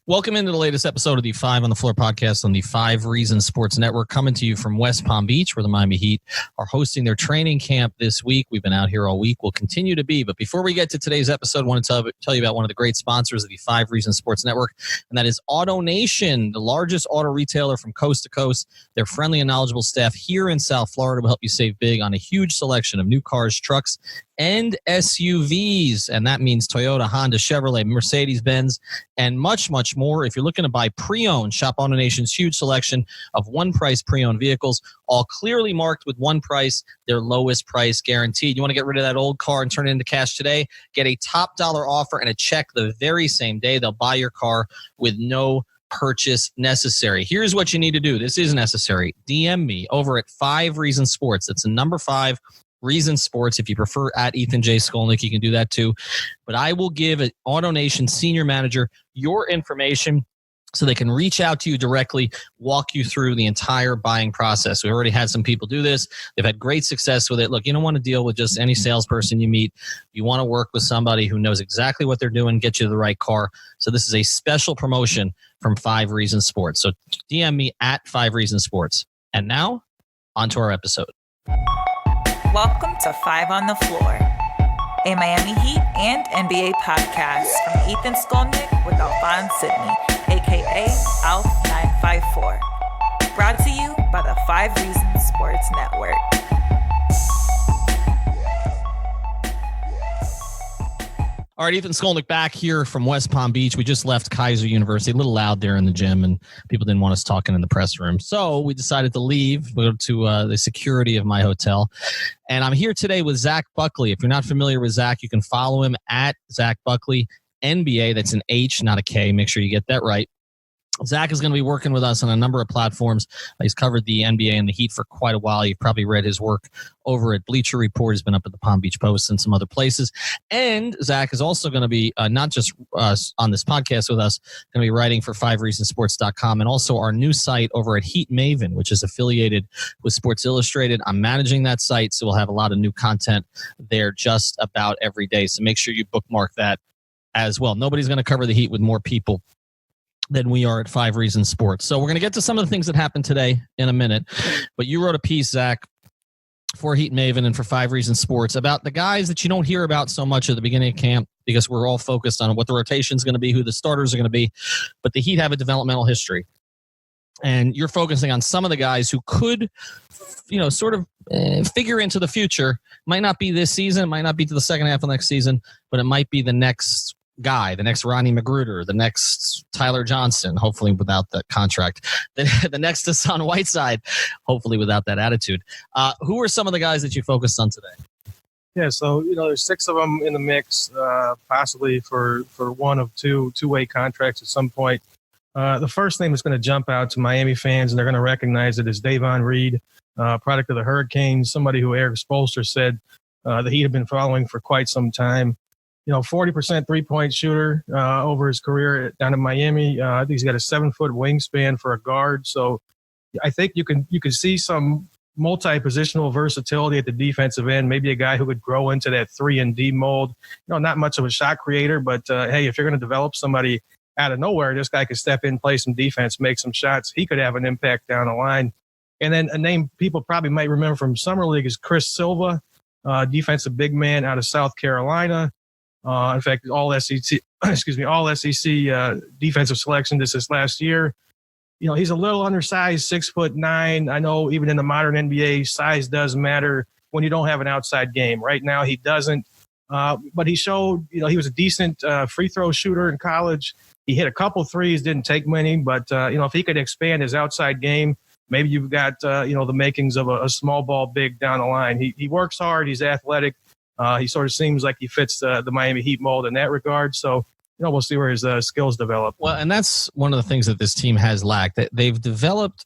Welcome into the latest episode of the Five on the Floor podcast on the 5 Reasons Sports Network, coming to you from West Palm Beach, where the Miami Heat are hosting their training camp this week. We've been out here all week. We'll continue to be. But before we get to today's episode, I want to tell you about one of the great sponsors of the 5 Reasons Sports Network, and that is AutoNation, the largest auto retailer from coast to coast. Their friendly and knowledgeable staff here in South Florida will help you save big on a huge selection of new cars, trucks, and SUVs. And that means Toyota, Honda, Chevrolet, Mercedes-Benz, and much, much more. If you're looking to buy pre-owned, shop AutoNation's huge selection of one-price pre-owned vehicles, all clearly marked with one price, their lowest price guaranteed. You want to get rid of that old car and turn it into cash today? Get a top dollar offer and a check the very same day. They'll buy your car with no purchase necessary. Here's what you need to do. This is necessary. DM me over at 5 Reasons Sports. That's the number 5 Reasons Sports. If you prefer at Ethan J. Skolnick, you can do that too. But I will give an AutoNation senior manager your information so they can reach out to you directly, walk you through the entire buying process. We already had some people do this. They've had great success with it. Look, you don't want to deal with just any salesperson you meet. You want to work with somebody who knows exactly what they're doing, get you the right car. So this is a special promotion from 5 Reasons Sports. So DM me at 5 Reasons Sports. And now, on to our episode. Welcome to 5 on the Floor, a Miami Heat and NBA podcast from Ethan Skolnick with Alphonse Sidney, a.k.a. Alf954. Brought to you by the 5 Reasons Sports Network. All right, Ethan Skolnick back here from West Palm Beach. We just left Keiser University, a little loud there in the gym, and people didn't want us talking in the press room. So we decided to leave, go to the security of my hotel. And I'm here today with Zach Buckley. If you're not familiar with Zach, you can follow him at Zach Buckley, NBA. That's an H, not a K. Make sure you get that right. Zach is going to be working with us on a number of platforms. He's covered the NBA and the Heat for quite a while. You've probably read his work over at Bleacher Report. He's been up at the Palm Beach Post and some other places. And Zach is also going to be not just on this podcast with us, going to be writing for 5reasonsports.com and also our new site over at Heat Maven, which is affiliated with Sports Illustrated. I'm managing that site, so we'll have a lot of new content there just about every day. So make sure you bookmark that as well. Nobody's going to cover the Heat with more people than we are at 5 Reasons Sports. So we're going to get to some of the things that happened today in a minute. But you wrote a piece, Zach, for Heat Maven and for 5 Reasons Sports about the guys that you don't hear about so much at the beginning of camp because we're all focused on what the rotation is going to be, who the starters are going to be. But the Heat have a developmental history. And you're focusing on some of the guys who could, sort of figure into the future. Might not be this season, might not be to the second half of next season, but it might be the next guy, the next Ronnie Magruder, the next Tyler Johnson, hopefully without that contract, the next Hassan Whiteside, hopefully without that attitude. Who are some of the guys that you focused on today? Yeah, so, there's 6 of them in the mix, possibly for one of two-way contracts at some point. The first name that's going to jump out to Miami fans, and they're going to recognize it, is Davon Reed, product of the Hurricanes, somebody who Eric Spoelstra said the Heat have been following for quite some time. 40% three-point shooter over his career down in Miami. I think he's got a 7-foot wingspan for a guard. So I think you can see some multi-positional versatility at the defensive end. Maybe a guy who would grow into that 3-and-D mold. Not much of a shot creator, but hey, if you're going to develop somebody out of nowhere, this guy could step in, play some defense, make some shots. He could have an impact down the line. And then a name people probably might remember from Summer League is Chris Silva, defensive big man out of South Carolina. In fact, all SEC defensive selection this last year. He's a little undersized, 6'9". I know even in the modern NBA, size does matter when you don't have an outside game. Right now, he doesn't. But he showed, he was a decent free throw shooter in college. He hit a couple threes, didn't take many. But, if he could expand his outside game, maybe you've got, the makings of a small ball big down the line. He works hard. He's athletic. He sort of seems like he fits the Miami Heat mold in that regard. So, we'll see where his skills develop. Well, and that's one of the things that this team has lacked. They've developed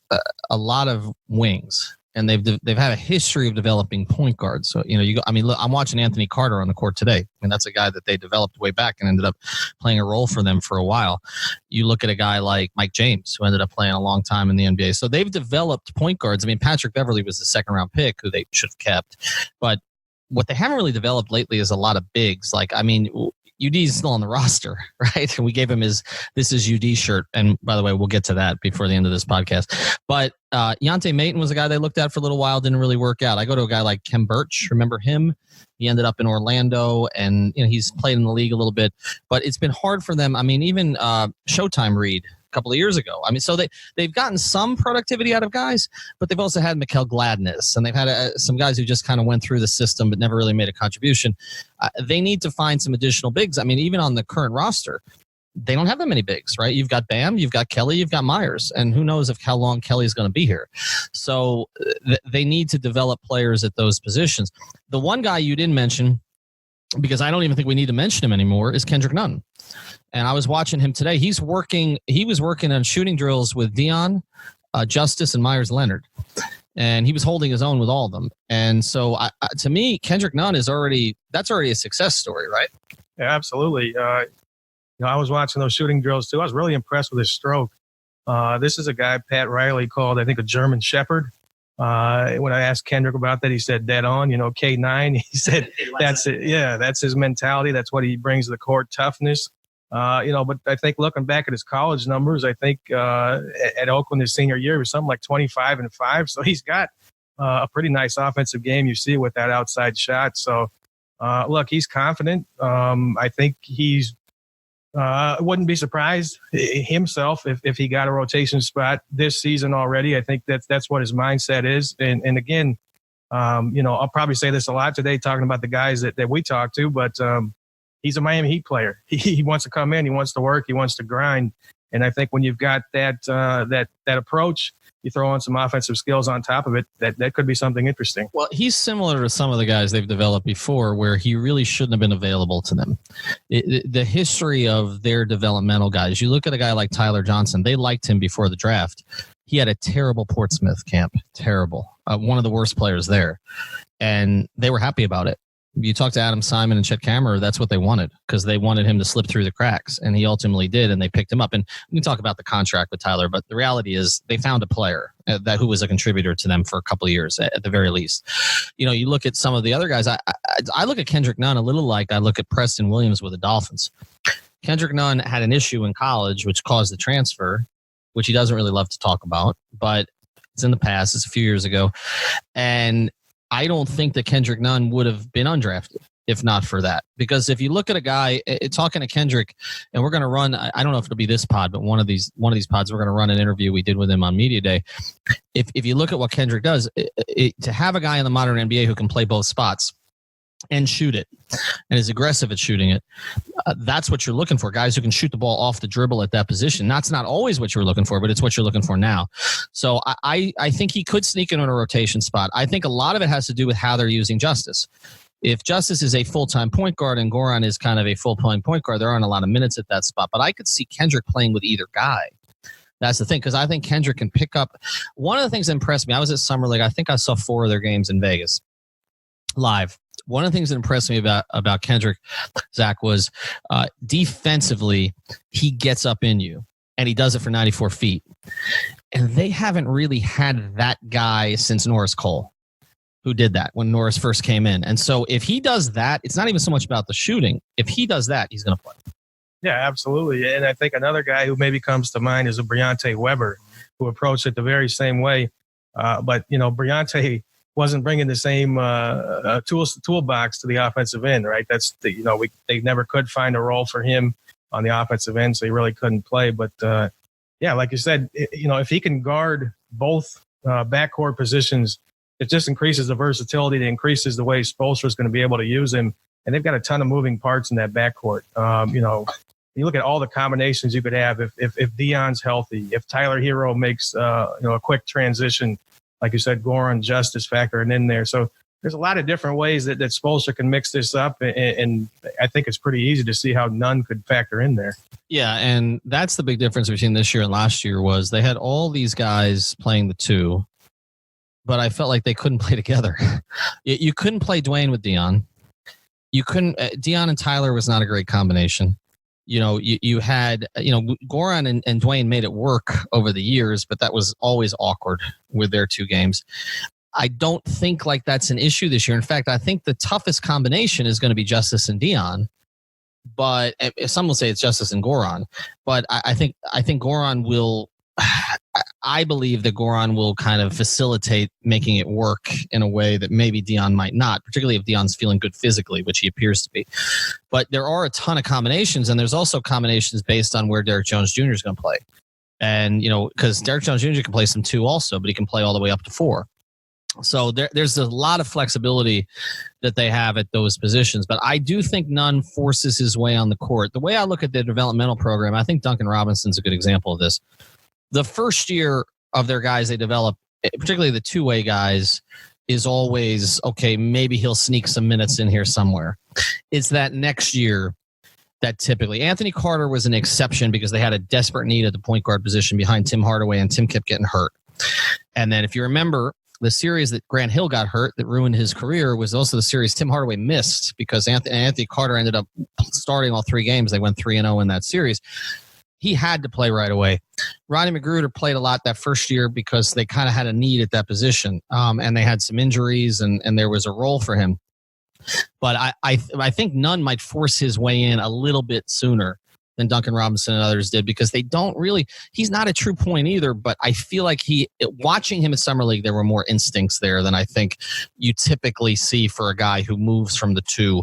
a lot of wings, and they've had a history of developing point guards. So, look, I'm watching Anthony Carter on the court today. That's a guy that they developed way back and ended up playing a role for them for a while. You look at a guy like Mike James, who ended up playing a long time in the NBA. So they've developed point guards. Patrick Beverley was the second-round pick who they should have kept. But what they haven't really developed lately is a lot of bigs. UD's still on the roster, right? And we gave him his "This is UD" shirt. And by the way, we'll get to that before the end of this podcast. But Yante Maton was a guy they looked at for a little while, didn't really work out. I go to a guy like Kem Birch. Remember him? He ended up in Orlando, and he's played in the league a little bit. But it's been hard for them. I mean, even Showtime Reed a couple of years ago. I mean, so they've gotten some productivity out of guys, but they've also had Mikkel Gladness, and they've had some guys who just kind of went through the system but never really made a contribution. They need to find some additional bigs. I mean, even on the current roster, they don't have that many bigs, right? You've got Bam, you've got Kelly, you've got Myers, and who knows how long Kelly's going to be here. So they need to develop players at those positions. The one guy you didn't mention, because I don't even think we need to mention him anymore, is Kendrick Nunn. And I was watching him today. He was working on shooting drills with Dion, Justice, and Myers Leonard. And he was holding his own with all of them. And so to me, Kendrick Nunn that's already a success story, right? Yeah, absolutely. I was watching those shooting drills too. I was really impressed with his stroke. This is a guy Pat Riley called, I think, a German Shepherd. When I asked Kendrick about that, he said dead on, K9. He said that's it. Yeah, that's his mentality. That's what he brings to the court, toughness. But I think looking back at his college numbers, I think at Oakland his senior year, he was something like 25 and 5. So he's got a pretty nice offensive game. You see with that outside shot. So look, he's confident. I think he's wouldn't be surprised himself if he got a rotation spot this season already. I think that's what his mindset is. And again, I'll probably say this a lot today talking about the guys that we talk to, but he's a Miami Heat player. He wants to come in, he wants to work, he wants to grind. And I think when you've got that approach, you throw on some offensive skills on top of it, that could be something interesting. Well, he's similar to some of the guys they've developed before where he really shouldn't have been available to them. The history of their developmental guys, you look at a guy like Tyler Johnson, they liked him before the draft. He had a terrible Portsmouth camp, terrible. One of the worst players there. And they were happy about it. You talk to Adam Simon and Chet Kammerer, that's what they wanted because they wanted him to slip through the cracks, and he ultimately did, and they picked him up. And we can talk about the contract with Tyler, but the reality is they found a player who was a contributor to them for a couple of years at the very least. You look at some of the other guys. I look at Kendrick Nunn a little like I look at Preston Williams with the Dolphins. Kendrick Nunn had an issue in college which caused the transfer, which he doesn't really love to talk about, but it's in the past. It's a few years ago. And I don't think that Kendrick Nunn would have been undrafted if not for that. Because if you look at a guy, talking to Kendrick, and we're going to run, I don't know if it'll be this pod, but one of these pods, we're going to run an interview we did with him on Media Day. If you look at what Kendrick does, to have a guy in the modern NBA who can play both spots and shoot it and is aggressive at shooting it, that's what you're looking for. Guys who can shoot the ball off the dribble at that position. That's not always what you were looking for, but it's what you're looking for now. So I think he could sneak in on a rotation spot. I think a lot of it has to do with how they're using Justice. If Justice is a full-time point guard and Goran is kind of a full-time point guard, there aren't a lot of minutes at that spot. But I could see Kendrick playing with either guy. That's the thing, because I think Kendrick can pick up. One of the things that impressed me, I was at Summer League. I think I saw 4 of their games in Vegas live. One of the things that impressed me about Kendrick, Zach, was defensively, he gets up in you, and he does it for 94 feet. And they haven't really had that guy since Norris Cole, who did that when Norris first came in. And so if he does that, it's not even so much about the shooting. If he does that, he's going to play. Yeah, absolutely. And I think another guy who maybe comes to mind is a Briante Weber, who approached it the very same way. But, Briante wasn't bringing the same toolbox to the offensive end, right? That's they never could find a role for him on the offensive end, so he really couldn't play. But like you said, if he can guard both backcourt positions, it just increases the versatility. It increases the way Spoelstra is going to be able to use him, and they've got a ton of moving parts in that backcourt. You look at all the combinations you could have if Dion's healthy, if Tyler Hero makes a quick transition. Like you said, Goran, Justice factoring in there. So there's a lot of different ways that Spoelstra can mix this up. And I think it's pretty easy to see how Nunn could factor in there. Yeah, and that's the big difference between this year and last year was they had all these guys playing the 2, but I felt like they couldn't play together. You couldn't play Dwayne with Dion. You couldn't. Dion and Tyler was not a great combination. You had, Goran and Dwayne made it work over the years, but that was always awkward with their 2 games. I don't think like that's an issue this year. In fact, I think the toughest combination is going to be Justice and Dion but some will say it's Justise and Goran. But I think Goran will. I believe that Goran will kind of facilitate making it work in a way that maybe Dion might not, particularly if Dion's feeling good physically, which he appears to be. But there are a ton of combinations, and there's also combinations based on where Derek Jones Jr. is going to play. And, because Derek Jones Jr. can play some 2 also, but he can play all the way up to 4. So there's a lot of flexibility that they have at those positions. But I do think Nunn forces his way on the court. The way I look at the developmental program, I think Duncan Robinson's a good example of this. The first year of their guys they develop, particularly the two-way guys, is always, okay, maybe he'll sneak some minutes in here somewhere. It's that next year that typically. Anthony Carter was an exception because they had a desperate need at the point guard position behind Tim Hardaway, and Tim kept getting hurt. And then if you remember, the series that Grant Hill got hurt that ruined his career was also the series Tim Hardaway missed because Anthony Carter ended up starting all 3 games. They went 3-0 in that series. He had to play right away. Ronnie McGruder played a lot that first year because they kind of had a need at that position, and they had some injuries, and there was a role for him. But I think Nunn might force his way in a little bit sooner than Duncan Robinson and others did because they don't really – he's not a true point either, but I feel like watching him at Summer League, there were more instincts there than I think you typically see for a guy who moves from the 2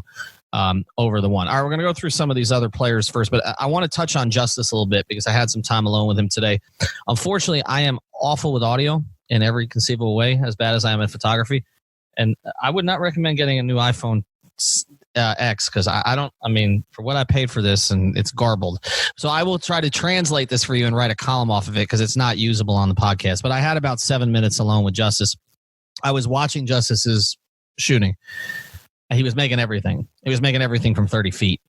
over the 1. All right, we're going to go through some of these other players first, but I want to touch on Justise a little bit because I had some time alone with him today. Unfortunately, I am awful with audio in every conceivable way, as bad as I am in photography. And I would not recommend getting a new iPhone X because for what I paid for this, and it's garbled. So I will try to translate this for you and write a column off of it because it's not usable on the podcast. But I had about 7 minutes alone with Justise. I was watching Justice's shooting. He was making everything. He was making everything from 30 feet.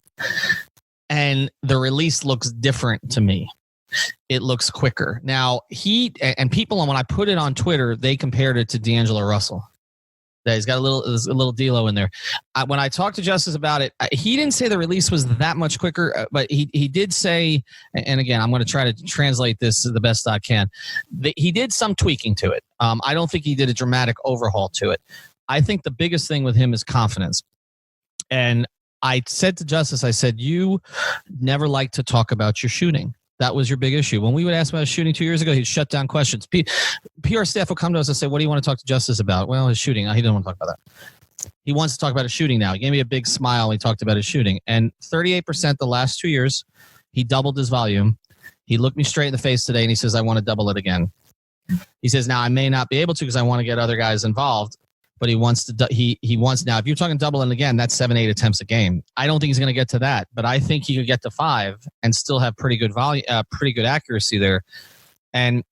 And the release looks different to me. It looks quicker. Now, people, when I put it on Twitter, they compared it to D'Angelo Russell. He's got a little D'Lo in there. When I talked to Justise about it, he didn't say the release was that much quicker, but he did say, and again, I'm going to try to translate this the best I can. He did some tweaking to it. I don't think he did a dramatic overhaul to it. I think the biggest thing with him is confidence. And I said to Justise, I said, you never like to talk about your shooting. That was your big issue. When we would ask about his shooting 2 years ago, he'd shut down questions. PR staff would come to us and say, what do you want to talk to Justise about? Well, his shooting. He didn't want to talk about that. He wants to talk about his shooting now. He gave me a big smile when he talked about his shooting. And 38% the last 2 years, he doubled his volume. He looked me straight in the face today, and he says, I want to double it again. He says, now I may not be able to because I want to get other guys involved. But he wants to. He wants now. If you're talking doubling again, that's 7-8 attempts a game. I don't think he's going to get to that, but I think he could get to 5 and still have pretty good volume, pretty good accuracy there. And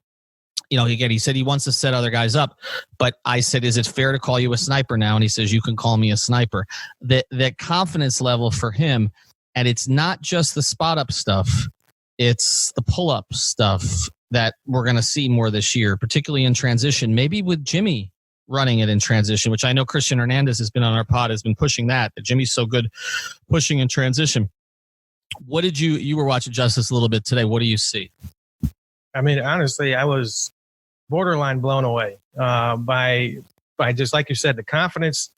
again, he said he wants to set other guys up. But I said, is it fair to call you a sniper now? And he says, you can call me a sniper. That confidence level for him, and it's not just the spot up stuff; it's the pull up stuff that we're going to see more this year, particularly in transition. Maybe with Jimmy running it in transition, which I know Christian Hernandez has been on our pod, has been pushing that Jimmy's so good pushing in transition. What did you were watching Justise a little bit today. What do you see? I mean, honestly, I was borderline blown away by just like you said, the confidence,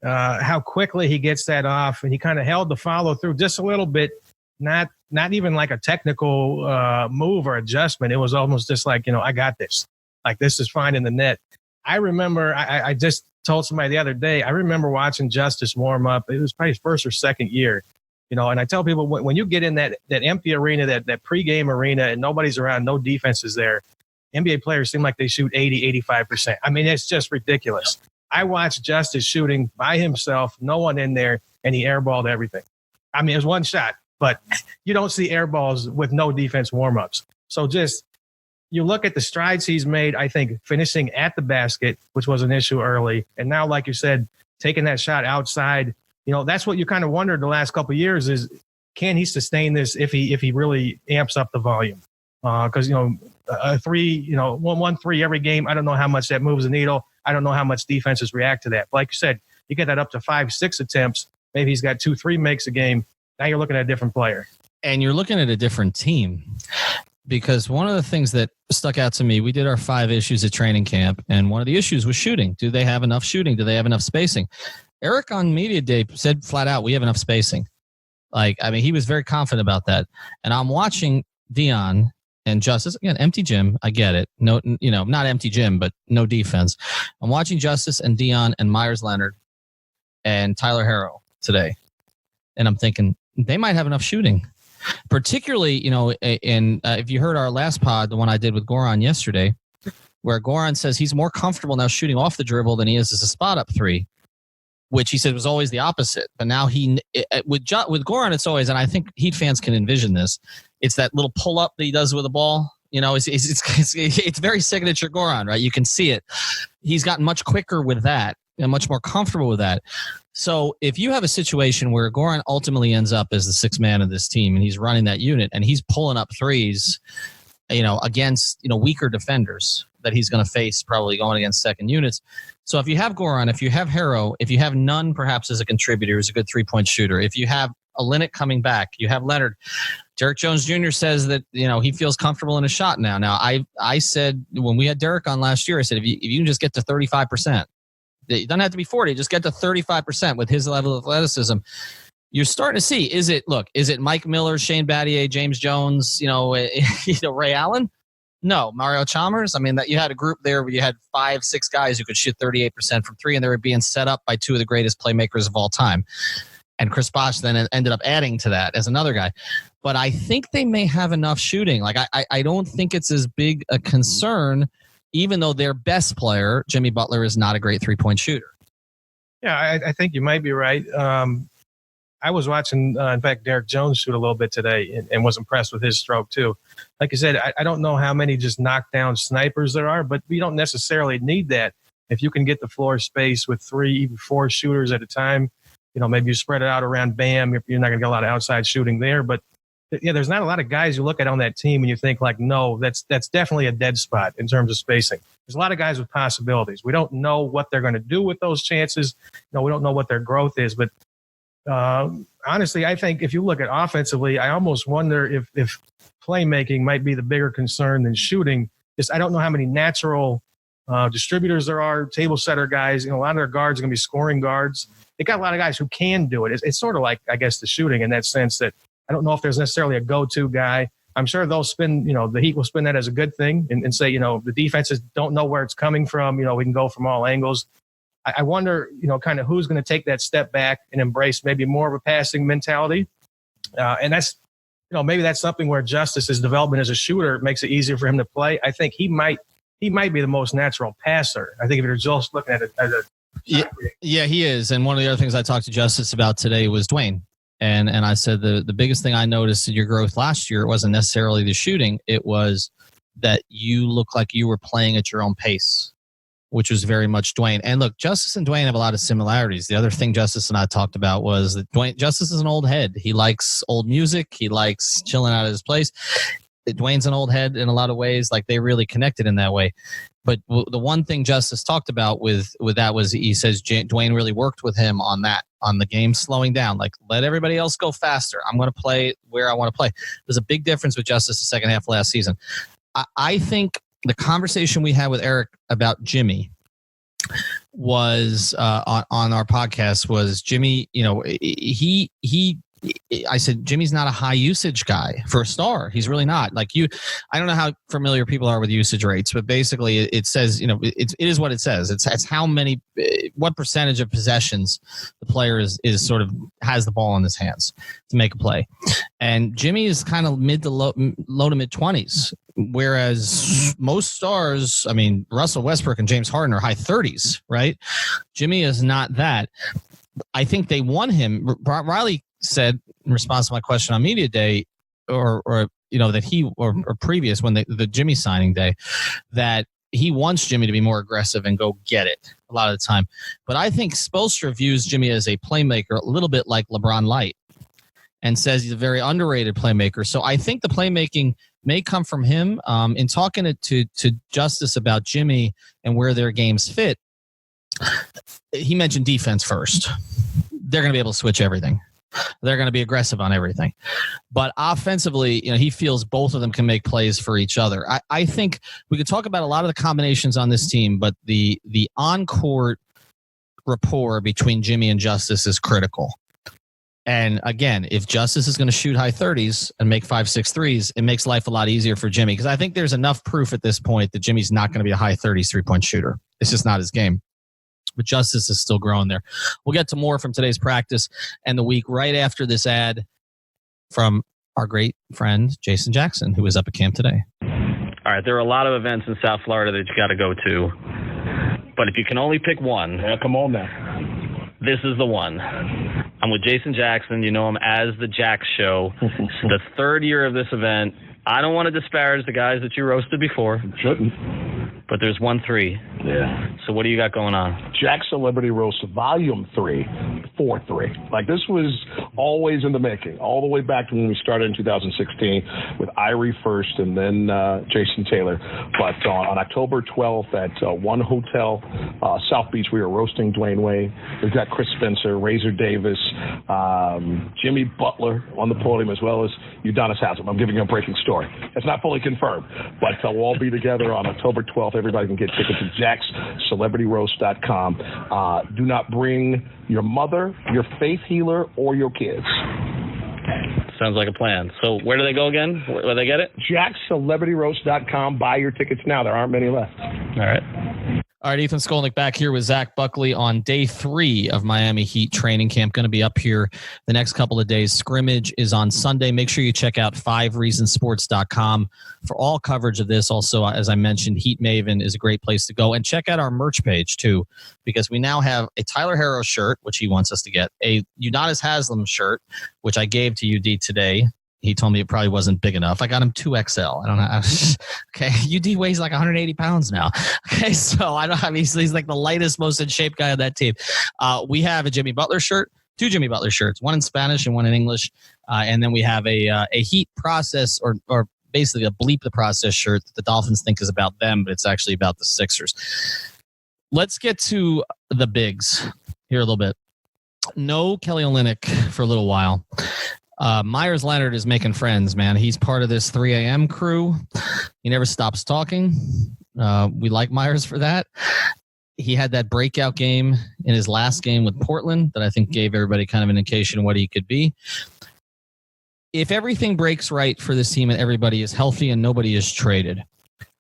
how quickly he gets that off, and he kind of held the follow through just a little bit, not even like a technical move or adjustment. It was almost just like, I got this. Like, this is fine in the net. I remember, I just told somebody the other day, I remember watching Justise warm up. It was probably his first or second year, and I tell people when you get in that empty arena, that pregame arena, and nobody's around, no defense is there, NBA players seem like they shoot 80, 85%. I mean, it's just ridiculous. I watched Justise shooting by himself, no one in there, and he airballed everything. I mean, it was one shot, but you don't see airballs with no defense warmups. So just, you look at the strides he's made, I think, finishing at the basket, which was an issue early. And now, like you said, taking that shot outside, that's what you kind of wondered the last couple of years is, can he sustain this if he really amps up the volume? Because, a 3, 1-3 every game, I don't know how much that moves the needle. I don't know how much defenses react to that. But like you said, you get that up to 5-6 attempts. Maybe he's got 2-3 makes a game. Now you're looking at a different player. And you're looking at a different team. Because one of the things that stuck out to me, we did our 5 issues at training camp, and one of the issues was shooting. Do they have enough shooting? Do they have enough spacing? Eric on media day said flat out, we have enough spacing. Like, I mean, he was very confident about that. And I'm watching Dion and Justice, again, empty gym. I get it. No, not empty gym, but no defense. I'm watching Justice and Dion and Myers Leonard and Tyler Herro today. And I'm thinking they might have enough shooting. Particularly, if you heard our last pod, the one I did with Goran yesterday, where Goran says he's more comfortable now shooting off the dribble than he is as a spot-up three, which he said was always the opposite. But now with Goran, it's always, and I think Heat fans can envision this, it's that little pull-up that he does with the ball. It's very signature Goran, right? You can see it. He's gotten much quicker with that and much more comfortable with that. So if you have a situation where Goran ultimately ends up as the sixth man of this team and he's running that unit and he's pulling up threes, against, weaker defenders that he's going to face probably going against second units. So if you have Goran, if you have Herro, if you have Nunn perhaps as a contributor, who's a good three-point shooter, if you have Olynyk coming back, you have Leonard. Derek Jones Jr. says that, he feels comfortable in a shot now. Now, I said when we had Derek on last year, I said, if you can just get to 35%, it doesn't have to be 40, just get to 35% with his level of athleticism. You're starting to see, is it Mike Miller, Shane Battier, James Jones, Ray Allen? No. Mario Chalmers? I mean, that you had a group there where you had 5-6 guys who could shoot 38% from three, and they were being set up by two of the greatest playmakers of all time. And Chris Bosh then ended up adding to that as another guy. But I think they may have enough shooting. Like, I don't think it's as big a concern, even though their best player, Jimmy Butler, is not a great three-point shooter. Yeah, I think you might be right. I was watching, in fact, Derek Jones shoot a little bit today and was impressed with his stroke too. Like I said, I don't know how many just knockdown snipers there are, but you don't necessarily need that. If you can get the floor space with 3, even 4 shooters at a time, maybe you spread it out around Bam. You're not going to get a lot of outside shooting there. But yeah, there's not a lot of guys you look at on that team and you think like, no, that's definitely a dead spot in terms of spacing. There's a lot of guys with possibilities. We don't know what they're going to do with those chances. We don't know what their growth is, but honestly, I think if you look at offensively, I almost wonder if playmaking might be the bigger concern than shooting. I don't know how many natural distributors there are, table setter guys. A lot of their guards are going to be scoring guards. They got a lot of guys who can do it. It's sort of like, I guess, the shooting in that sense that I don't know if there's necessarily a go-to guy. I'm sure they'll spin, the Heat will spin that as a good thing and say, the defenses don't know where it's coming from. We can go from all angles. I wonder, kind of who's going to take that step back and embrace maybe more of a passing mentality. And that's, maybe that's something where Justice's development as a shooter makes it easier for him to play. I think he might be the most natural passer. I think if you're just looking at it as a yeah, he is. And one of the other things I talked to Justice about today was Dwayne. And I said the biggest thing I noticed in your growth last year wasn't necessarily the shooting. It was that you look like you were playing at your own pace, which was very much Dwayne. And look, Justice and Dwayne have a lot of similarities. The other thing Justice and I talked about was that Justice is an old head. He likes old music. He likes chilling out at his place. Dwayne's an old head in a lot of ways. Like, they really connected in that way. But the one thing Justice talked about with that was he says Dwayne really worked with him on that, on the game slowing down. Like, let everybody else go faster. I'm going to play where I want to play. There's a big difference with Justice the second half of last season. I think the conversation we had with Eric about Jimmy was on our podcast was Jimmy, I said, Jimmy's not a high usage guy for a star. He's really not. Like, I don't know how familiar people are with usage rates, but basically it says, it is what it says. It's how many, what percentage of possessions the player is sort of has the ball in his hands to make a play. And Jimmy is kind of mid to low to mid 20s, whereas most stars, I mean, Russell Westbrook and James Harden are high 30s, right? Jimmy is not that. I think they won him. Riley said in response to my question on media day or that he or previous when the Jimmy signing day, that he wants Jimmy to be more aggressive and go get it a lot of the time. But I think Spoelstra views Jimmy as a playmaker a little bit like LeBron Light and says he's a very underrated playmaker. So I think the playmaking may come from him. In talking to Justice about Jimmy and where their games fit, he mentioned defense first. They're going to be able to switch everything. They're going to be aggressive on everything. But offensively, he feels both of them can make plays for each other. I think we could talk about a lot of the combinations on this team, but the on-court rapport between Jimmy and Justice is critical. And again, if Justice is going to shoot high 30s and make 5-6 threes, it makes life a lot easier for Jimmy, because I think there's enough proof at this point that Jimmy's not going to be a high 30s three-point shooter. It's just not his game. But Justice is still growing there. We'll get to more from today's practice and the week right after this ad from our great friend Jason Jackson, who is up at camp today. All right, there are a lot of events in South Florida that you got to go to. But if you can only pick one. Yeah, come on now. This is the one. I'm with Jason Jackson. You know him as the Jax Show. It's the third year of this event. I don't want to disparage the guys that you roasted before. Shouldn't. But there's 1-3. Yeah. So what do you got going on? Jax Celebrity Roast Volume 3, 4-3. Like, this was always in the making, all the way back to when we started in 2016 with Irie first and then Jason Taylor. But on October 12th at One Hotel, South Beach, we were roasting Dwayne Wade. We've got Chris Spencer, Razor Davis, Jimmy Butler on the podium, as well as Udonis Haslem. I'm giving you a breaking story. It's not fully confirmed, but we'll all be together on October 12th. Everybody can get tickets at jaxcelebrityroast.com. Do not bring your mother, your faith healer, or your kids. Sounds like a plan. So where do they go again? Where they get it? jaxcelebrityroast.com. Buy your tickets now. There aren't many left. All right. All right, Ethan Skolnick back here with Zach Buckley on day 3 of Miami Heat training camp. Going to be up here the next couple of days. Scrimmage is on Sunday. Make sure you check out 5reasonsports.com for all coverage of this. Also, as I mentioned, Heat Maven is a great place to go. And check out our merch page, too, because we now have a Tyler Herro shirt, which he wants us to get, a Udonis Haslem shirt, which I gave to UD today. He told me it probably wasn't big enough. I got him 2XL. I don't know. Okay. UD weighs like 180 pounds now. Okay. So he's like the lightest, most in shape guy on that team. We have a Jimmy Butler shirt, 2 Jimmy Butler shirts, one in Spanish and one in English. And then we have a Heat process or basically a bleep the process shirt that the Dolphins think is about them, but it's actually about the Sixers. Let's get to the bigs here a little bit. No Kelly Olynyk for a little while. Myers Leonard is making friends, man. He's part of this 3 a.m. crew. He never stops talking. We like Myers for that. He had that breakout game in his last game with Portland that I think gave everybody kind of an indication of what he could be. If everything breaks right for this team and everybody is healthy and nobody is traded,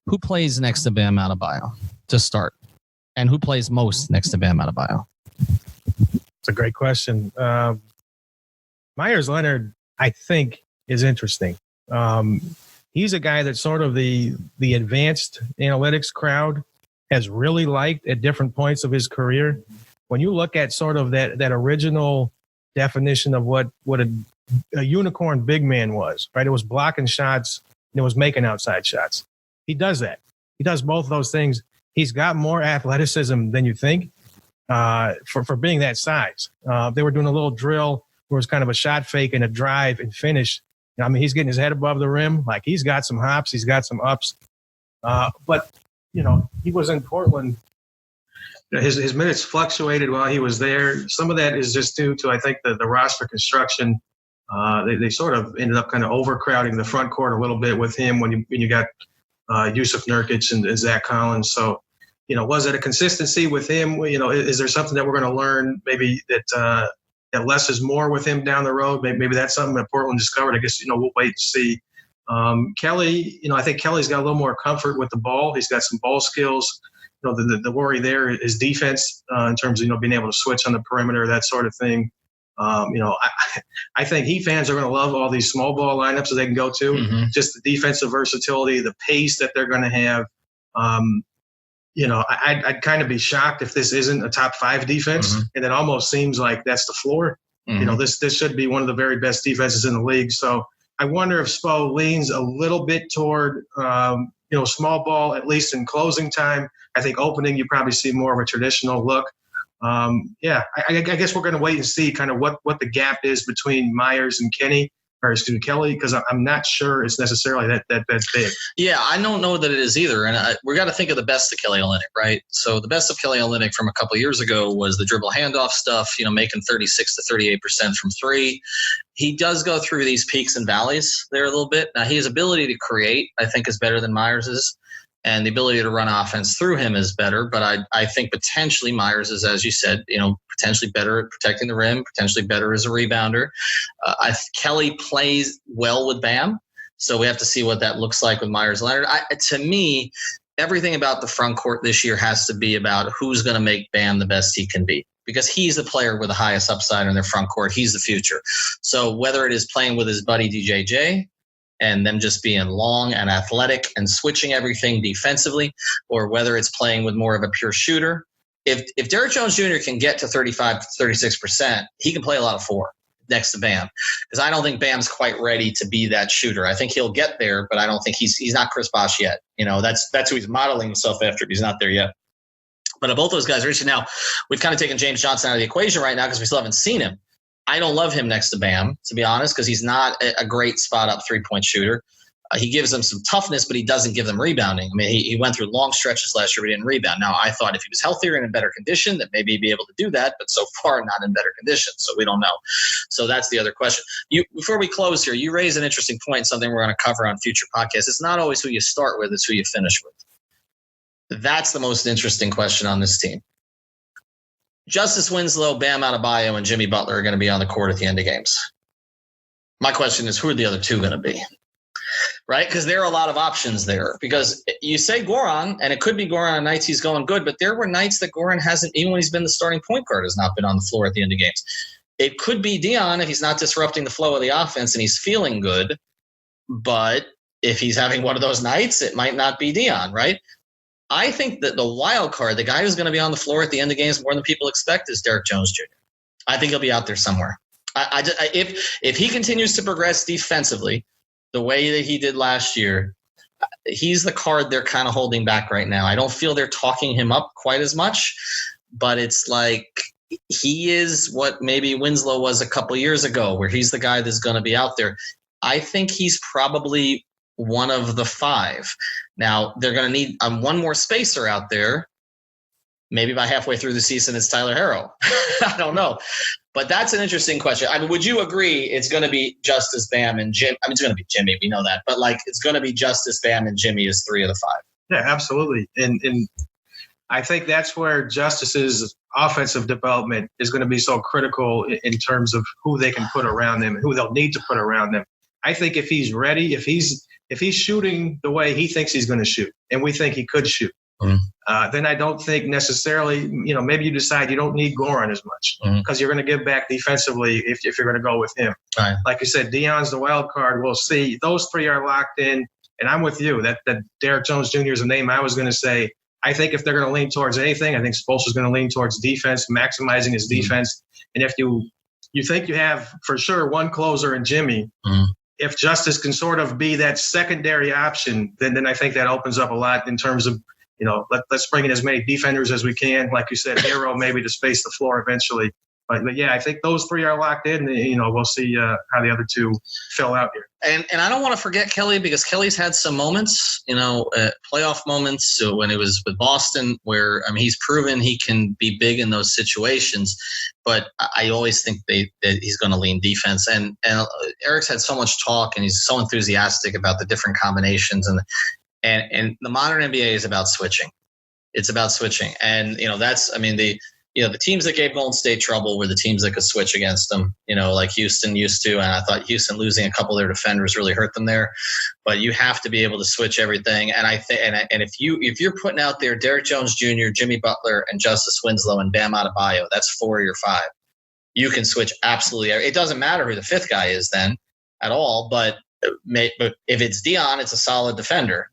who plays next to Bam Adebayo to start? And who plays most next to Bam Adebayo? It's a great question. Myers Leonard, I think, is interesting. He's a guy that sort of the advanced analytics crowd has really liked at different points of his career. When you look at sort of that original definition of what a unicorn big man was, right? It was blocking shots and it was making outside shots. He does that. He does both of those things. He's got more athleticism than you think for being that size. They were doing a little drill. Where it was kind of a shot fake and a drive and finish. I mean, he's getting his head above the rim. Like, he's got some hops. He's got some ups. But, he was in Portland. His minutes fluctuated while he was there. Some of that is just due to, I think, the roster construction. They sort of ended up kind of overcrowding the front court a little bit with him when you got Yusuf Nurkic and Zach Collins. So, was it a consistency with him? Is there something that we're going to learn maybe that less is more with him down the road? Maybe that's something that Portland discovered. I guess, we'll wait and see. Kelly, I think Kelly's got a little more comfort with the ball. He's got some ball skills. The worry there is defense in terms of, being able to switch on the perimeter, that sort of thing. I think Heat fans are going to love all these small ball lineups that they can go to. Mm-hmm. Just the defensive versatility, the pace that they're going to have. I'd kind of be shocked if this isn't a top 5 defense. Mm-hmm. And it almost seems like that's the floor. Mm-hmm. This should be one of the very best defenses in the league. So I wonder if Spo leans a little bit toward, small ball, at least in closing time. I think opening, you probably see more of a traditional look. I guess we're going to wait and see kind of what the gap is between Myers and Kelly, because I'm not sure it's necessarily that big. Yeah, I don't know that it is either. And we got to think of the best of Kelly Olynyk, right? So the best of Kelly Olynyk from a couple of years ago was the dribble handoff stuff, making 36 to 38% from 3. He does go through these peaks and valleys there a little bit. Now, his ability to create, I think, is better than Myers's. and the ability to run offense through him is better. But I think potentially Myers is, as you said, potentially better at protecting the rim, potentially better as a rebounder. Kelly plays well with Bam, so we have to see what that looks like with Myers Leonard. To me, everything about the front court this year has to be about who's going to make Bam the best he can be, because he's the player with the highest upside in their front court. He's the future. So whether it is playing with his buddy DJJ and them just being long and athletic and switching everything defensively, or whether it's playing with more of a pure shooter, if Derrick Jones Jr. can get to 35, 36%, he can play a lot of 4 next to Bam, because I don't think Bam's quite ready to be that shooter. I think he'll get there, but I don't think he's not Chris Bosh yet. That's who he's modeling himself after, but he's not there yet. But of both those guys, Richard, now we've kind of taken James Johnson out of the equation right now because we still haven't seen him. I don't love him next to Bam, to be honest, because he's not a great spot-up three-point shooter. He gives them some toughness, but he doesn't give them rebounding. I mean, he went through long stretches last year where he didn't rebound. Now, I thought if he was healthier and in better condition, that maybe he'd be able to do that, but so far not in better condition, so we don't know. So that's the other question. Before we close here, you raise an interesting point, something we're going to cover on future podcasts. It's not always who you start with, it's who you finish with. That's the most interesting question on this team. Justise Winslow, Bam Adebayo, and Jimmy Butler are going to be on the court at the end of games. My question is, who are the other two going to be? Right? Because there are a lot of options there. Because you say Goran, and it could be Goran on nights he's going good, but there were nights that Goran hasn't, even when he's been the starting point guard, has not been on the floor at the end of games. It could be Dion if he's not disrupting the flow of the offense and he's feeling good. But if he's having one of those nights, it might not be Dion, right? I think that the wild card, the guy who's going to be on the floor at the end of games more than people expect, is Derrick Jones Jr. I think he'll be out there somewhere. If he continues to progress defensively the way that he did last year, he's the card they're kind of holding back right now. I don't feel they're talking him up quite as much, but it's like he is what maybe Winslow was a couple years ago, where he's the guy that's going to be out there. I think he's probably one of the 5. Now, they're going to need one more spacer out there. Maybe by halfway through the season, it's Tyler Herro. I don't know. But that's an interesting question. I mean, would you agree it's going to be Justise, Bam, and Jim? I mean, it's going to be Jimmy. We know that. But, it's going to be Justise, Bam, and Jimmy as 3 of the 5. Yeah, absolutely. And I think that's where Justice's offensive development is going to be so critical in terms of who they can put around them and who they'll need to put around them. I think if he's ready, if he's shooting the way he thinks he's going to shoot, and we think he could shoot, then I don't think necessarily, maybe you decide you don't need Goran as much because you're going to give back defensively if you're going to go with him. Right. Like you said, Dion's the wild card. We'll see. Those 3 are locked in, and I'm with you. That Derrick Jones Jr. is a name I was going to say. I think if they're going to lean towards anything, I think Spoelstra's going to lean towards defense, maximizing his defense. And if you think you have for sure one closer in Jimmy, if Justise can sort of be that secondary option, then I think that opens up a lot in terms of, let's bring in as many defenders as we can. Like you said, Herro maybe to space the floor eventually. But yeah, I think those 3 are locked in. We'll see how the other 2 fill out here. And I don't want to forget Kelly, because Kelly's had some moments, playoff moments when it was with Boston where, he's proven he can be big in those situations. But I always think that he's going to lean defense. And Eric's had so much talk, and he's so enthusiastic about the different combinations. And the modern NBA is about switching. It's about switching. And, the teams that gave Golden State trouble were the teams that could switch against them, like Houston used to. And I thought Houston losing a couple of their defenders really hurt them there. But you have to be able to switch everything. And and if you're putting out there Derrick Jones Jr., Jimmy Butler, and Justise Winslow and Bam Adebayo, that's 4 of your 5. You can switch absolutely. It doesn't matter who the 5th guy is then at all. But if it's Dion, it's a solid defender.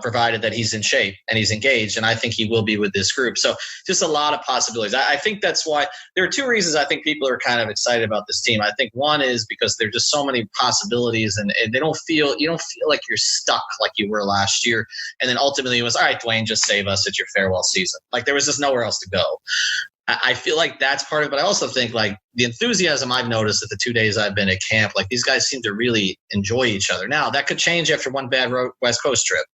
Provided that he's in shape and he's engaged. And I think he will be with this group. So just a lot of possibilities. I think that's why there are 2 reasons I think people are kind of excited about this team. I think one is because there are just so many possibilities, and you don't feel like you're stuck like you were last year. And then ultimately it was, all right, Dwayne, just save us. It's your farewell season. Like there was just nowhere else to go. I feel like that's part of it. But I also think the enthusiasm I've noticed at the 2 days I've been at camp, these guys seem to really enjoy each other. Now that could change after one bad West Coast trip.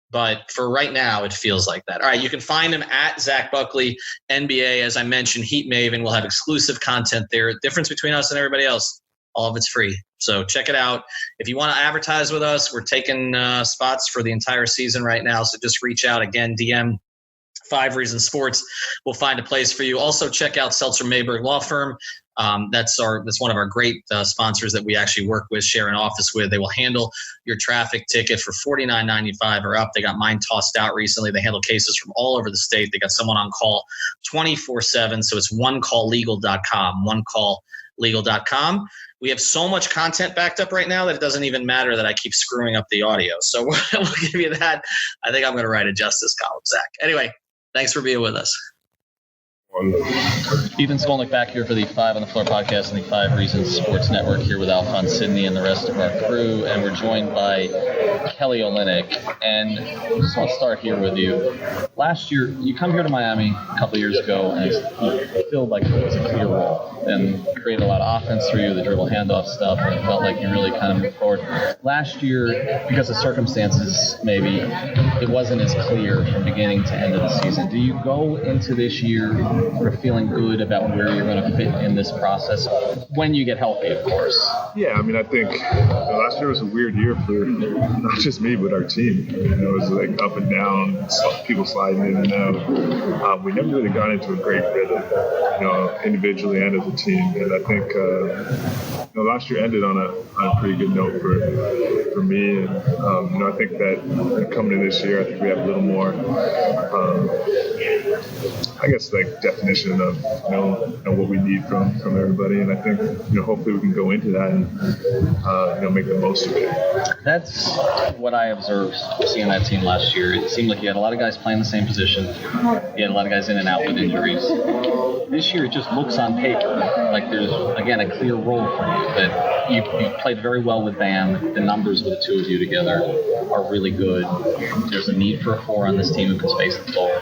But for right now, it feels like that. All right, you can find him at Zach Buckley, NBA. As I mentioned, Heat Maven will have exclusive content there. Difference between us and everybody else, All of it's free. So check it out. If you want to advertise with us, we're taking spots for the entire season right now. So just reach out again, DM 5 Reasons Sports. We'll find a place for you. Also check out Seltzer Mayberg Law Firm. That's one of our great sponsors that we actually work with, share an office with. They will handle your traffic ticket for $49.95 or up. They got mine tossed out recently. They handle cases from all over the state. They got someone on call 24/7. So it's onecalllegal.com, onecalllegal.com. We have so much content backed up right now that it doesn't even matter that I keep screwing up the audio. So we'll give you that. I think I'm going to write a justice column, Zach. Anyway, thanks for being with us. Ethan Skolnick back here for the 5 on the Floor podcast and the 5 Reasons Sports Network here with Alphonse Sidney and the rest of our crew. And we're joined by Kelly Olynyk. And I just want to start here with you. Last year, you come here to Miami a couple years ago and it felt like it was a clear role and created a lot of offense through you, the dribble handoff stuff, and it felt like you really kind of moved forward. Last year, because of circumstances, maybe, it wasn't as clear from beginning to end of the season. Do you go into this year sort of feeling good about where you're going to fit in this process when you get healthy, of course? Yeah, I mean, I think last year was a weird year for not just me, but our team. It was like up and down, people sliding in and out. We never really got into a great rhythm, individually and as a team. And I think last year ended on a pretty good note for me. And I think that coming in this year, I think we have a little more, definition of what we need from everybody. And I think hopefully we can go into that and make the most of it. That's what I observed seeing that team last year. It seemed like you had a lot of guys playing the same position. You had a lot of guys in and out with injuries. This year it just looks on paper like there's, again, a clear role for you, that you played very well with Bam. The numbers with the two of you together are really good. There's a need for a 4 on this team who can space the floor.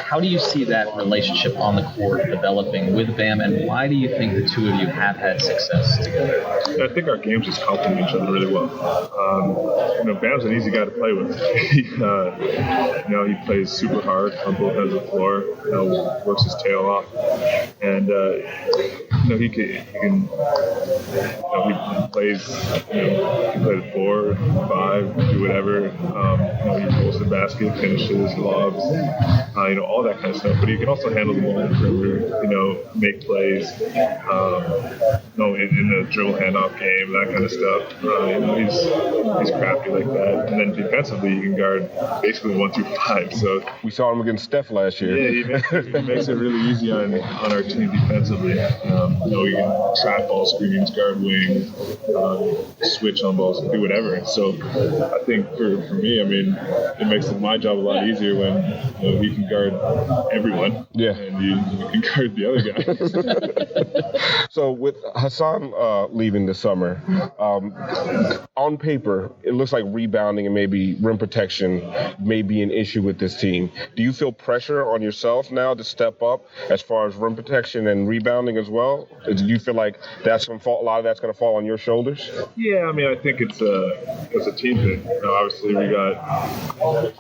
How do you see that relationship on the court developing with Bam, and why do you think the two of you have had success together? I think our games just complement each other really well. Bam's an easy guy to play with. He plays super hard on both ends of the floor. Works his tail off, and he plays. He can play the 4, 5, do whatever. He pulls the basket, finishes, lobs, all that kind of stuff. But he can also handle the ball in the perimeter, make plays, in the dribble handoff game, that kind of stuff. He's crafty like that. And then defensively, he can guard basically 1 through 5. So we saw him against Steph last year. Yeah, he makes it really easy on our team defensively. He can trap ball screens, guard wings, switch on balls, do whatever. So I think for me, it makes my job a lot easier when he can guard everyone. Yeah, and you can guard the other guy. So with Hassan leaving this summer, on paper, it looks like rebounding and maybe rim protection may be an issue with this team. Do you feel pressure on yourself now to step up as far as rim protection and rebounding as well? Do you feel like that's going to fall? A lot of that's going to fall on your shoulders? Yeah, I think it's a team thing. Obviously, we got a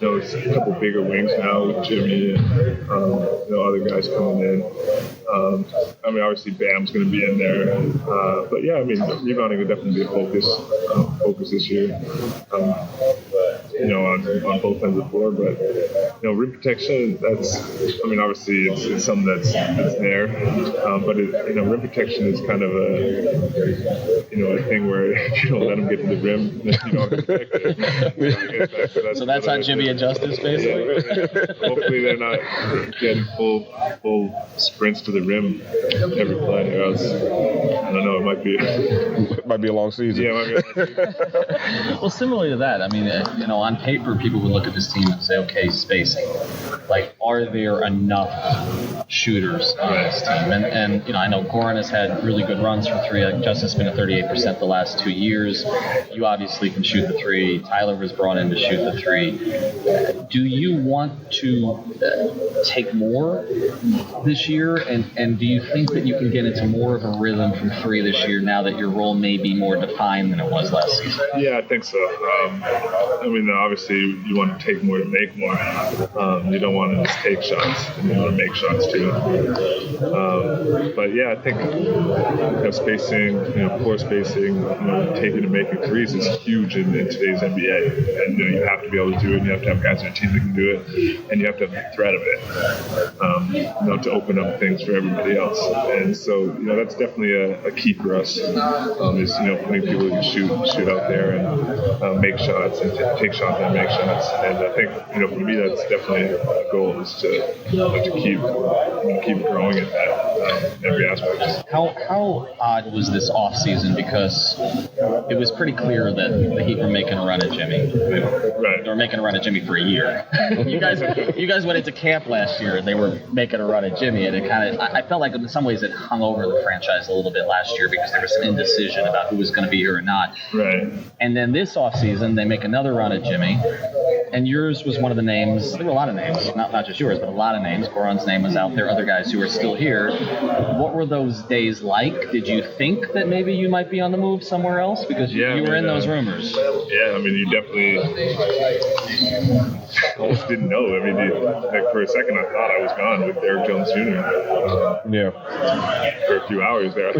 couple bigger wings now with Jimmy and other guys coming in. Obviously Bam's going to be in there, but yeah, rebounding would definitely be a focus this year. On both ends of the floor, but rim protection, that's obviously it's something that's there, but rim protection is kind of a thing where if you don't let them get to the rim, then you don't protect it. So that's on Jimmy and Justice, basically. Yeah, hopefully they're not getting full sprints to the rim every play, or else I don't know, it might be a long season. Yeah, it might be a long season. Well, similarly to that, on paper, people would look at this team and say, okay, spacing. Like, are there enough shooters on this team? And I know Goran has had really good runs from 3. Like, Justin's been at 38% the last 2 years. You obviously can shoot the 3. Tyler was brought in to shoot the 3. Do you want to take more this year? And do you think that you can get into more of a rhythm from 3 this year now that your role may be more defined than it was last season? Yeah, I think so. Obviously you want to take more to make more. You don't want to just take shots. You want to make shots too. But yeah, I think spacing, floor spacing, taking and making threes is huge in today's NBA. And you have to be able to do it. You have to have guys on your team that can do it, and you have to have the threat of it, to open up things for everybody else. And so, that's definitely a key for us. Is putting people who can shoot out there and make shots and take shots and make shots. And I think for me that's definitely a goal, is to keep growing at that every aspect. How odd was this off season, because it was pretty clear that the Heat were making a run at Jimmy. Right. They were making a run at Jimmy for a year. you guys went into camp last year and they were making a run at Jimmy, and I felt like in some ways it hung over the franchise a little bit last year because there was some indecision about who was going to be here or not. Right. And then this offseason they make another run at Jimmy, and yours was one of the names. There were a lot of names, not just yours, but a lot of names. Goran's name was out there, other guys who are still here. What were those days like? Did you think that maybe you might be on the move somewhere else? Because you were in those rumors. Yeah, you definitely almost didn't know. For a second I thought I was gone with Derrick Jones Jr. For a few hours there.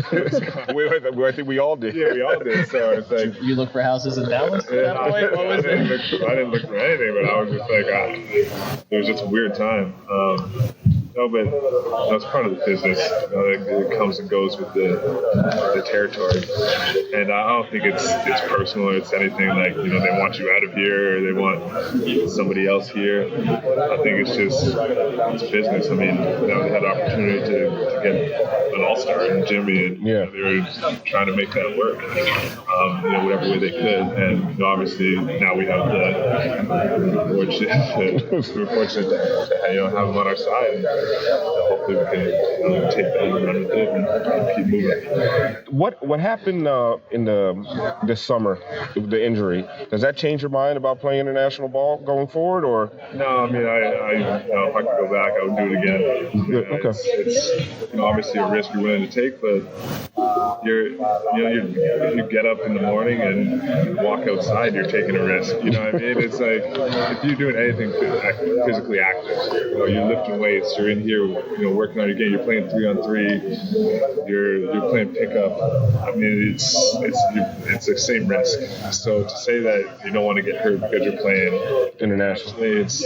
I think we all did. Yeah, we all did. So it's like, you look for houses in Dallas? I didn't look for anything, but I was just like, it was just a weird time. No, but it's part of the business. It comes and goes with the territory, and I don't think it's personal or it's anything like they want you out of here or they want somebody else here. I think it's business. They had the opportunity to get an all-star in Jimmy, and they were trying to make that work, whatever way they could. And obviously now we have we're fortunate to have him on our side. Hopefully we can take that and run with it and keep moving. What happened in this summer with the injury? Does that change your mind about playing international ball going forward, or? No, if I could go back, I would do it again. Okay. It's obviously a risk you're willing to take, but if you get up in the morning and walk outside, you're taking a risk. It's like if you're doing anything physically active, you're lifting weights, you're in here, working on your game, you're playing 3-on-3, you're playing pickup. It's the same risk. So to say that you don't want to get hurt because you're playing internationally, it's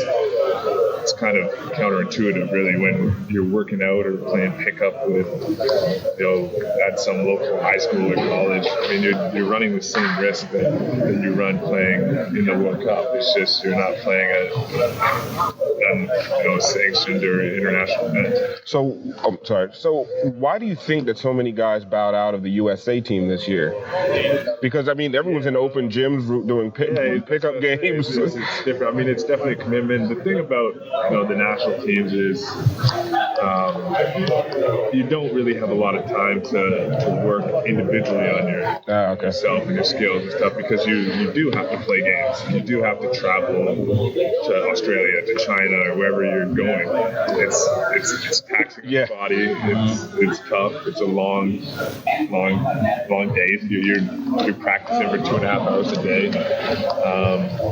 kind of counterintuitive, really, when you're working out or playing pickup with, at some local high school or college. You're running the same risk that you run playing in the World Cup. It's just you're not playing a sanctioned or international event. So, I'm sorry. So, why do you think that so many guys bowed out of the USA team this year? Because everyone's in open gyms doing pickup games. It's different. It's definitely a commitment. The thing about the national teams is you don't really have a lot of time to work individually on yourself and your skills and stuff, because you do have to play games. You do have to travel to Australia, to China, or wherever you're going. It's taxing your body. It's tough. It's a long day. You're practicing for 2.5 hours a day.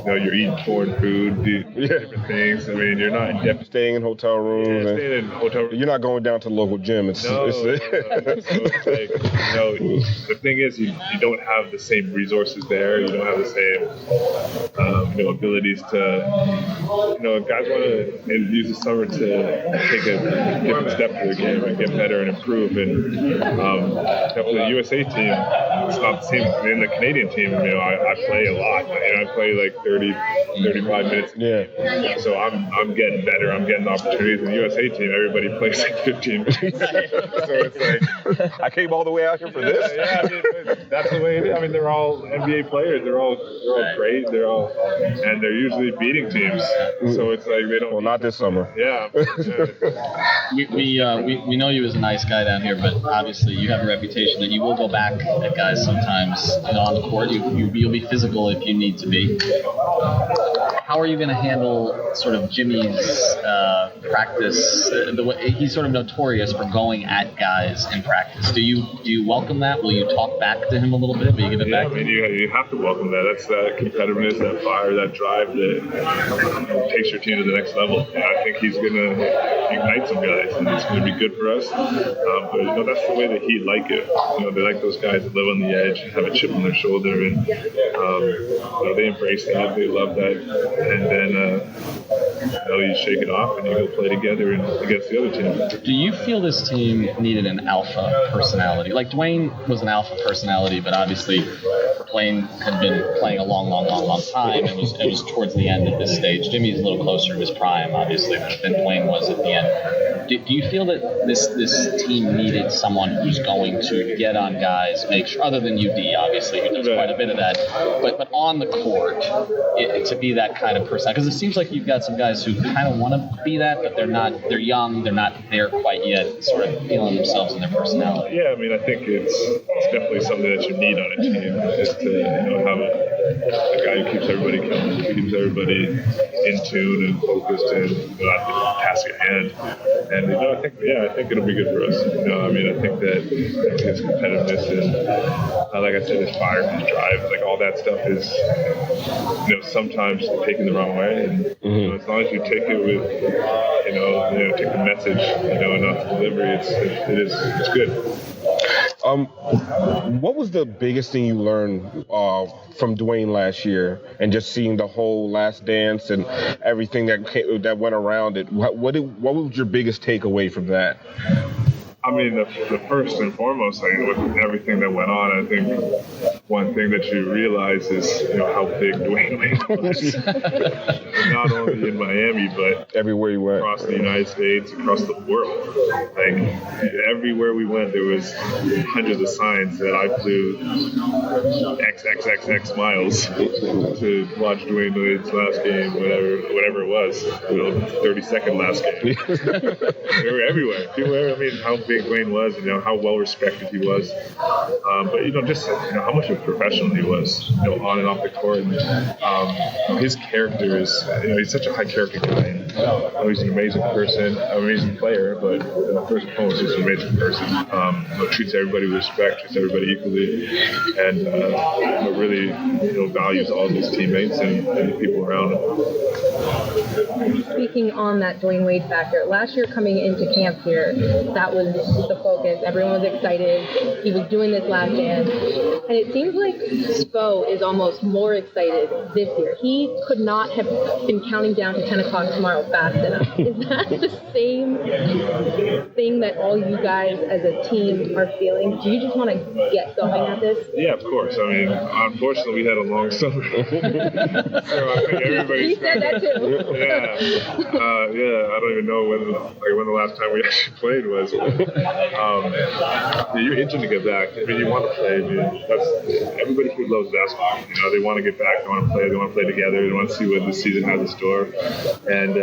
You're eating foreign food, different things. You're not staying in hotel rooms. Staying in hotel rooms. You're not going down to the local gym. So it's like, the thing is, you don't have the same resources there. You don't have the same, abilities to, guys want to use the summer to take a different step for the game and get better and improve. And for the USA team, it's not the same. In the Canadian team, I play a lot. I play like 30, 35 minutes a game. So I'm getting better. I'm getting opportunities. In the USA team, everybody plays like 15 minutes. So it's like, I came all the way out here for this. That's the way it is. They're all NBA players. They're all great. And they're usually beating teams. So it's like they don't. Well, not this summer. Yeah. We know you as a nice guy down here, but obviously you have a reputation that you will go back at guys sometimes on the court. You'll be physical if you need to be. how are you going to handle sort of Jimmy's practice? The way he's sort of notorious for going at guys in practice. Do you welcome that? Will you talk back to him a little bit? Will you give it back? I mean, you have to welcome that. That's that competitiveness, that fire, that drive that takes your team to the next level. And I think he's going to ignite some guys, and it's going to be good for us. But that's the way the Heat like it. They like those guys that live on the edge, have a chip on their shoulder, and they embrace that. They love that, and then you shake it off and you go play together and against the other team. Do you feel this team needed an alpha personality? Like Dwayne was an alpha personality, but obviously Dwayne had been playing a long time, and it was towards the end at this stage. Jimmy's a little closer to his prime, obviously, than Dwayne was at the end. Do you feel that this team needed someone who's going to get on guys, make sure, other than UD, obviously, who does quite a bit of that, but on the court, to be that kind of person? Because it seems like you've got some guys who kind of want to be that, but they're not. They're young. They're not there quite yet. Sort of feeling themselves in their personality. Yeah, I mean, I think it's definitely something that you need on a team, is to have a guy who keeps everybody coming, keeps everybody in tune and focused, and not the task at hand. And I think it'll be good for us. I think that his competitiveness and, like I said, his fire, his drive, like all that stuff is, sometimes taken the wrong way. And as long as you take it with, take the message, and not the delivery, it's good. What was the biggest thing you learned from Dwayne last year, and just seeing the whole Last Dance and everything that went around it? What was your biggest takeaway from that? I mean, the first and foremost, with everything that went on, I think one thing that you realize is, how big Dwayne Wade was. Not only in Miami, but everywhere you went, across the United States, across the world. Like, everywhere we went, there was hundreds of signs that I flew XXXX miles to watch Dwayne Wade's last game, whatever it was, 30-second last game. They were everywhere. How big Dwayne was, how well respected he was, but just how much of a professional he was, on and off the court. His character is, he's such a high character guy. He's an amazing person, amazing player, but first and foremost, he's an amazing person. Treats everybody with respect, treats everybody equally, and really, values all of his teammates and the people around him. Speaking on that Dwayne Wade factor, last year coming into camp here, that was the focus. Everyone was excited. He was doing this Last Dance. And it seems like Spo is almost more excited this year. He could not have been counting down to 10 o'clock tomorrow fast enough. Is that the same thing that all you guys as a team are feeling? Do you just want to get going at this? Yeah, of course. I mean, unfortunately, we had a long summer. So I think everybody's... He said that too. Yeah. I don't even know when the last time we actually played was. You're itching to get back. I mean, you want to play. That's everybody who loves basketball. They want to get back. They want to play. They want to play together. They want to see what the season has in store. And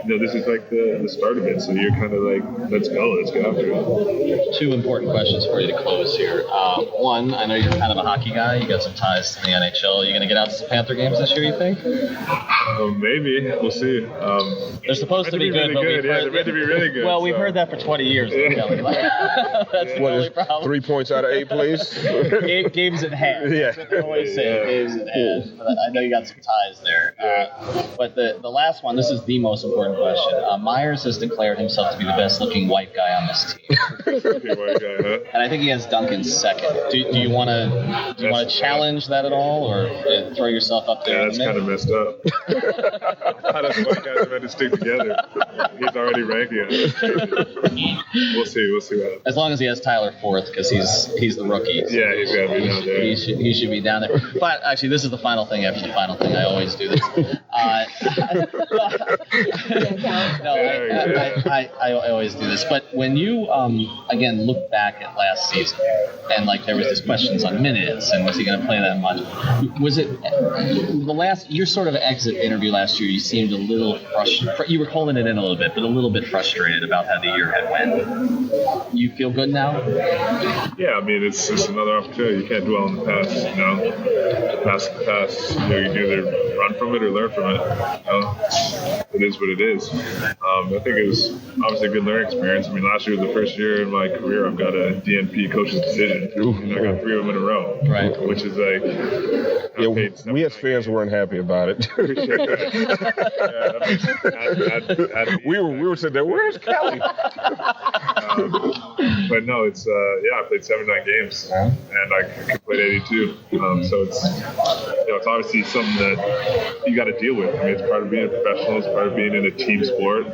this is like the start of it. So you're kind of like, let's go. Let's get after it. Two important questions for you to close here. One, I know you're kind of a hockey guy. You got some ties to the NHL. Are you going to get out to some Panther games this year, you think? Maybe. We'll see. They're supposed to be good. Really good. They're meant to be really good. Well, we've heard that for 20 years. Kelly. That's the only problem. 3 points out of 8, please. Games in hand. Yeah. That's what they always say. Games in hand. I know you got some ties there. But the last one, this is the most important question. Myers has declared himself to be the best-looking white guy on this team. White guy, huh? And I think he has Duncan second. Do you want to challenge that at all, or throw yourself up there? Yeah, that's kind of messed up. How does white guys are meant to stick together? He's already ranking it. We'll see what happens. As long as he has Tyler fourth, because he's the rookie. So yeah, he's got to be down there. He should be down there. But actually, this is the final thing after the final thing. I always do this. I always do this. But when you again look back at last season, and there was this questions on minutes and was he going to play that much? Was it your sort of exit interview last year? You seemed a little frustrated. You were holding it in a little bit, but a little bit frustrated about how the year had went. You feel good now? Yeah, I mean it's just another opportunity. You can't dwell on the past. The past. You either run from it or learn from it. It is what it is. I think it was obviously a good learning experience. I mean, last year was the first year in my career I've got a DNP coach's decision. I got 3 of them in a row, right? Which is like, we as fans weren't happy about it. We were sitting there. Where's Kelly? But no, it's I played 79 games and I completed 82. So it's it's obviously something that you got to deal with. I mean, it's part of being a professional. It's part of being in a team sport.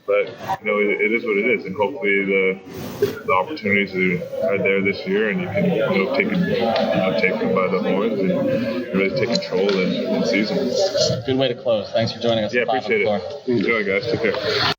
But it is what it is, and hopefully the opportunities are there this year, and you can take them by the horns and really take control in season. Good way to close. Thanks for joining us. Yeah, appreciate it. Enjoy, guys. Take care.